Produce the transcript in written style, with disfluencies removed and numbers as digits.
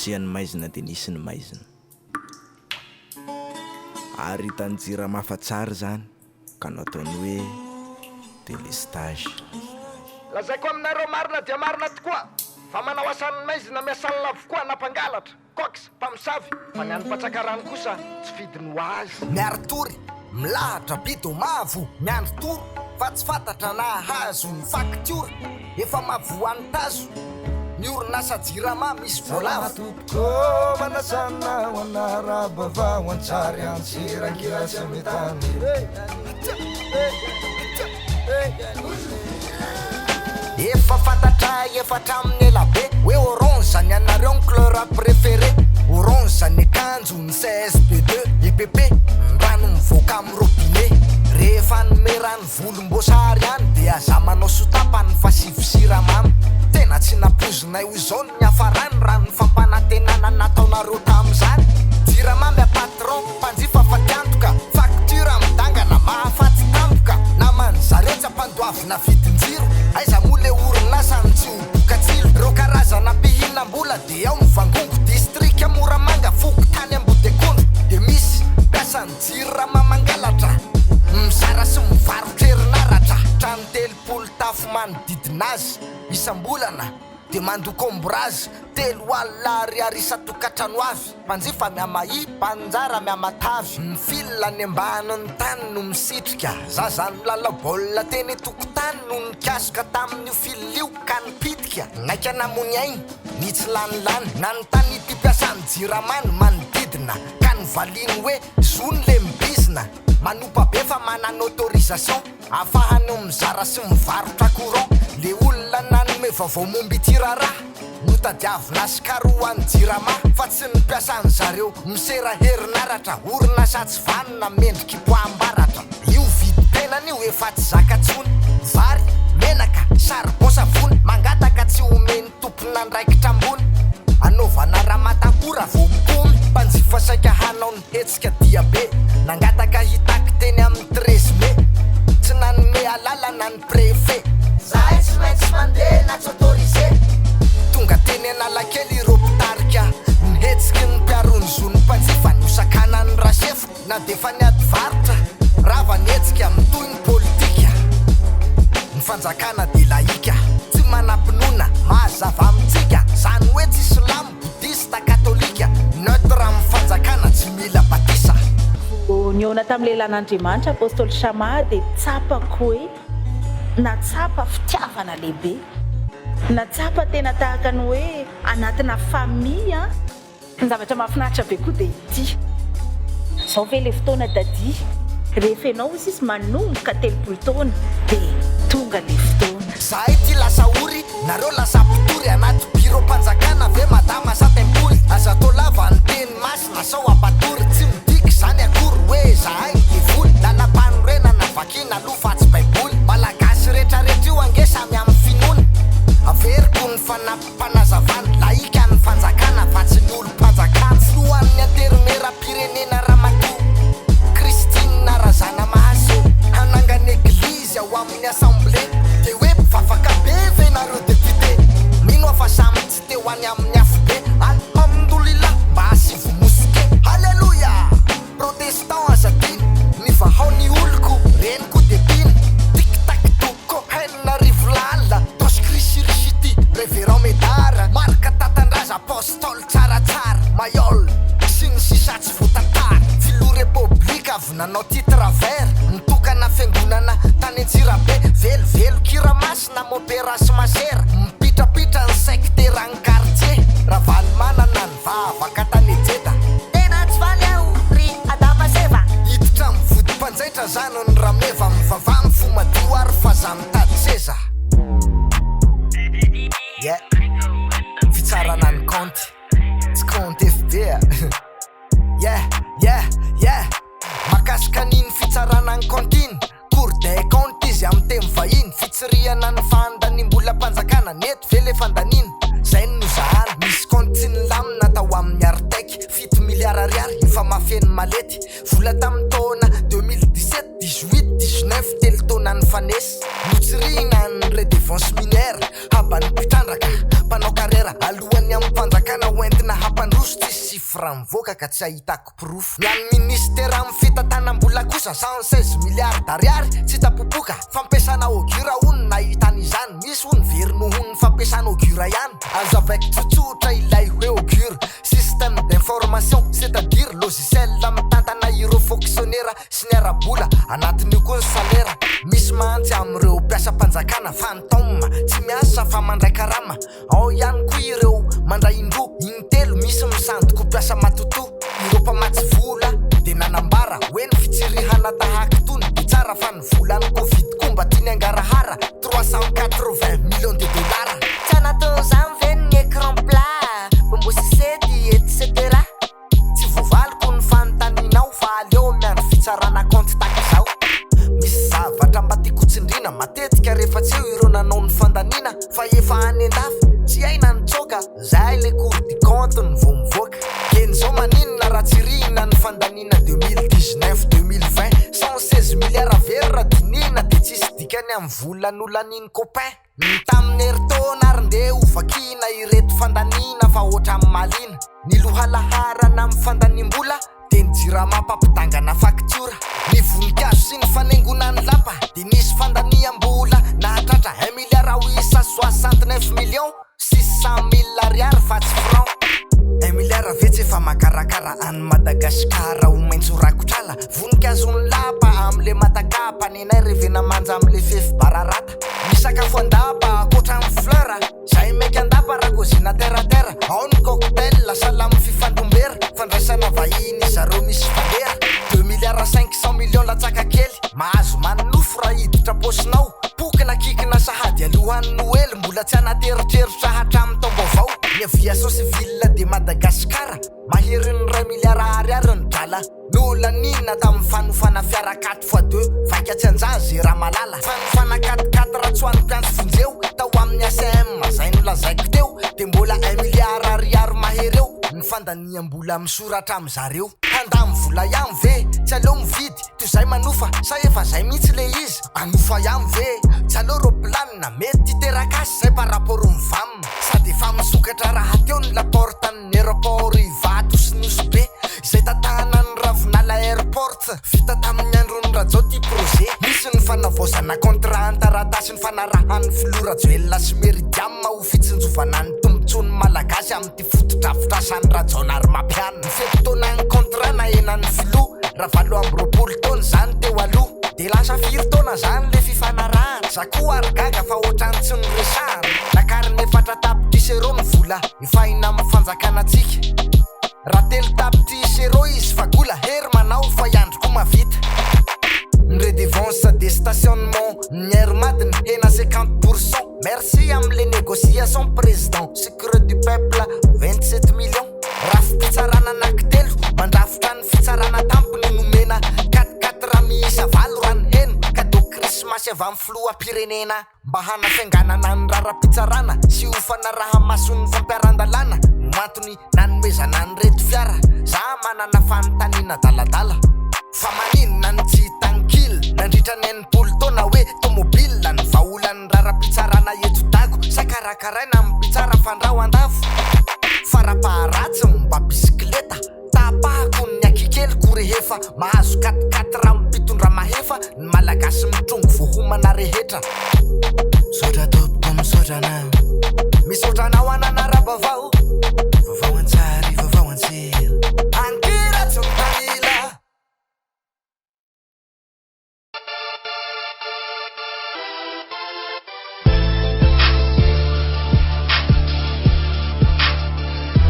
nasian'ny maizina dia nisy ny maizina ary hitany jira mafatsara zany ka nataony hoe délestage. lazaiko aminareo marina dia marina tokoa fa manao asan'ny maizina miasany lavokoa nampangalatra cox mpamosavy fa ny any-patsakarano kosa tsy fidiny ho azy. miaritory milahatra bido mavo miandrotory fa tsy fantatra na hazo ny faktiora efa mavoan'ny tazo ny orinasa jirama misy voalavo tompoko manasana ho anarabava ho antsary antsirankiratsy ametany efa fantatra efatra amin'ny elabe hoe orange zany anareo ny couleur préféré orange zany akanjo ny csb2 epp nrano mivoaka amin'ny robinet rehefa nomerany volom-boasary any dia aza manao sotapany fa sivy siramamy tena tsy napozinay ho izao ny hafarany raha ny fampanantenana nataonareo tamin'izany jiramamy a patron mpanjifa fatiantoka facture midangana mahafatsy tampoka namany zaretsy ampandoavina vidinjiro aiza moa le orinasa ny tsy hobokatsilo reo karazana mpihinam-bola dia ao mivangongo district amoramanga foko tany ambodekondro dia misy mpiasany jirama mangalatra mizara sy mivarotra herinaratra trano telopolo tafo manodidina azy isam-bolana dia mandoko ombrazy 3 alina ariary isa-tokatrano avy mpanjifa miamahi mpanjara miamatavy ny fila ny amban'ny tany no misitrika zazany milala baolina teny tokotany no nikasoka tamin'io filio ka nipitika naika namony ainy ny tsy lanilany na ny tany ity mpiasany jiramany manodidina ka nyvaliny hoe zony le mibizina manompa be fa manana autorisation afahany mizara sy mivarotra courant le olona nanome vaovao momby tiraraha notadiavina sy karoany jirama fa tsy nipiasany zareo misera herinaratra orinasa tsy vanina mendriky poambaratra io vidim-penany io efa tsy zakatsony vary menaka charbon savony mangataka tsy omeny tompona ndraikitra ambony anaovana raha matakora vo mikomy mpanjifa saika hanao ny hetsika diabe nangataka hitaky teny amin'ny 13 mai tsy nanome alalana ny préfet zahay tsy maintsy mandeha na tsy autorisé tonga teny analakely ireo mpitarika nihetsiky ny mpiarony zony mpanjifa nosakana ny rasefo na defa niady varotra rava nihetsika amin'ny toy ny politika ny fanjakana de laika tsy manam-pinoana mahazava amintsika zany hoe tsy islamo boudista katolika neutre amin'ny fanjakana tsy mila batisa niona tamin'ny lehilan'andriamanitra apôstôly Shama dia tsapako hoe natsapa fitiavana lehibe natsapa tena tahaka ny hoe anatina famille ny zavatra mahafinaritra be koa dia ity zao ve le fotoana dadi rehefa ianao izy izy manomboka 3 taona dia tonga le fotoana zahay ty lasa ory nareo lasa pitory anaty biro mpanjakana ve madama sa tempoly aza tao lava ny teny masina sao apatory tsy midiky zany akory hoe zahay devoly lala-panorena na vakina alofa tsy baiboly malagasy rehetrarehetra io ange samy amin'ny finoana averiko ny fanampanazavany laika ny fanjakana fa tsy ny olo mpanjakana floan'ny anterimera-pirenena ramato Christine Razana Mahaso hanangana eglizy ao amin'ny assemblé dia hoe mivavaka be ve nareo député mino afa samy tsy te ho any amin'ny afo be alhamdoulilah mba hasivo moske halleluja protestant azadiny mivahao ny oloko reniko debiny tiktak toko henina rivolala tosy krisirishity révérend médara marka tatandraza apostole tsaratsara mayol sy ny sisa tsy votatara filo république avy nanao titre vert nitokana fiangonana tany antsirabe velovelo kiramasina mopérasy masera mipitrapitra ny secteur any quartier raha valy manana ny vavaka tany ejeda tena tsy valy aho ry adama seva hiditra mivody mpanjaitra zany ny rameva mivavamy fomadio ary fa za mitady seza yeah fitsarana ny compte tsy compte fb yeah makasika niny fitsarana ny comptiny cour des comptes izy amin'ny teny vahiny fitsiriana ny fandanimbola mpanjakana neto ve le fandanina zay no zahany misy compte tsy nilamina tao amin'ny artaiky 7 milliard ariary efa mafeny malety vola tamin'ny taona 2017 18 19 telo taona ny fanesy notsirina ny redevance minière habany mpitrandraka mpanao karera alohan'ny amin'ny mpanjakana hoentina chiffre mivoaka ka tsy ahitako proof. Ny an'ny ministera amin'ny fitantanam-bola kosa 116 milliards d'ariary tsy tapopoka fampiasana augura hono nahitany izany. Misy hono verino hono fampiasana augura ihany. Azo avec tsotsotra ilay hoe augure système d'information, c'est-à-dire logiciel mitantana ireo fonctionnaire sy ny arabola anatin'io koa ny salaire. Misy mantsy am'ireo mpiasa mpanjakana fantôme tsy miasa fa mandray karama. Ao ihany koa ireo mandray indro intelo misy misandoko mpiasa matoto. Ireo mpamatsy vola de nanambara hoe ny fitsirihana tahaka tony de tsara fa ny volan'ny covid koa mba tiany angarahara 380 millions de dollars. Tsy anaton'izany ve ny écran plat bombo sisety etc. Tsy voavaliko ny fanotaninao fa aleo miandro fitsarana compte taka zao. Misy zavatra mba tiako tsindrina matetika rehefa tsy eo ireo nanao ny fandanina fa efa any an-dafy tsy aina nitsoka zay le cour du compte ny vo mivoaka. Keny zao maninona raha tsy rihina ny fandanina 2019-2020 116 milliards verra dinina de tsisy dikany amin'ny volan'olaniny copain. Ny tamin'ny heritaona ary nde ho vakina ireto fandanina fa oatra amin'ny malina. Ny lohalaharana amin'ny fandanim-bola de ny jirama pampitangana facture. Ny voninkazo sy ny fanaingona ny lapa de nisy fandaniam-bola nahatratra 1 milliard 869 millions 600 000 ariary fa tsy franc. 1 milliard vetsy efa makarakara any Madagasikara ho maintso rakotrala. Voninkazo ny lapa am'le matakapa nenay revena manja am'le fefy bararata. Misakafo andapa akoatra amin'ny fleur zay maiky andapa raha kozina terre-terre. Ao ny cocktail salamy fifandombera fandraisana vahiny zareo misy valera. 2 milliards 500 millions latsaka kely mahazo manofo raha hiditra posinao. Pokina kikina sahady alohan'ny noely mbola tsy anateritreritra hatramin'ny taom-baovao. Ny aviation civile de Madagasikara mahery ny 1 milliard ariary ny drala. Nolanina tamin'ny fanofana fiara 4x2 vaika tsy anjazy raha malala. Fanofana 4x4 raha tsoan'ny mpiantso vonjeo tao amin'ny ACM zay nolazaiko teo de mbola 1 milliard ariary mahery eo ny fandaniam-bola misoratra am'zareo. Handamy vola ihany ve tsy aleo mividy toy zay manofa sa efa zay mihitsy le izy. Manofa ihany ve tsy aleo roplanina mety terakasy zay par rapport mivamina. Sady efa misokatra raha teo ny laportan'ny aéroport Ivato sy Nosy be zay tatana ny ravinala airport vita tamin'ny androny rajao ty projet. Misy ny fanavaozana contrat antaratasy ny fanarahan'ny filorajoelona sy meridiamma ho fitsinjovana ny tombotsony malagasy amin'ty fotodrafitrasany rajaona ary mampianina. Ny fetotona ny contrat na enan'ny filo raha 20 taona zany teo aloha de lasa 4 taona zany le fifanarahana. Za koa ary gaga fa ohatrany tsy niresahana. Nakariny efatra tapitry sero ny vola ifahina amin'ny fanjakana atsika. Raha telo tapitry sero izy fa gola hery manao fa iandro koa mavita. Ny redevance des stationnements ny air-madiny hena 50%. Merci am'le négociation président secret du peuple 27 millions. Raha fitsarana anankitelo mandrafitra ny fitsarana tampony nomena 4 miisa 4 rany hena cadeau Christmas avy amin'ny filoham-pirenena. Mba hanafianganana ny rara-pitsarana sy hofana raha mason'ny fampiaran-dalàna no antony nanomezana ny reto fiara. Za manana fanontaniana daladala fa maninona ny tsy tankily nandritra ny enimpolo taona hoe tomobile ny vaholan'ny rara-pitsarana eto dago sa karakaraina amin'ny pitsara fandraho andafo. Farapaharatsy mba bisikleta tapahako ny akikelyko rehefa mahazo 4x4 raha mipitondra mahefa ny malagasy mitrongo vohomana rehetra.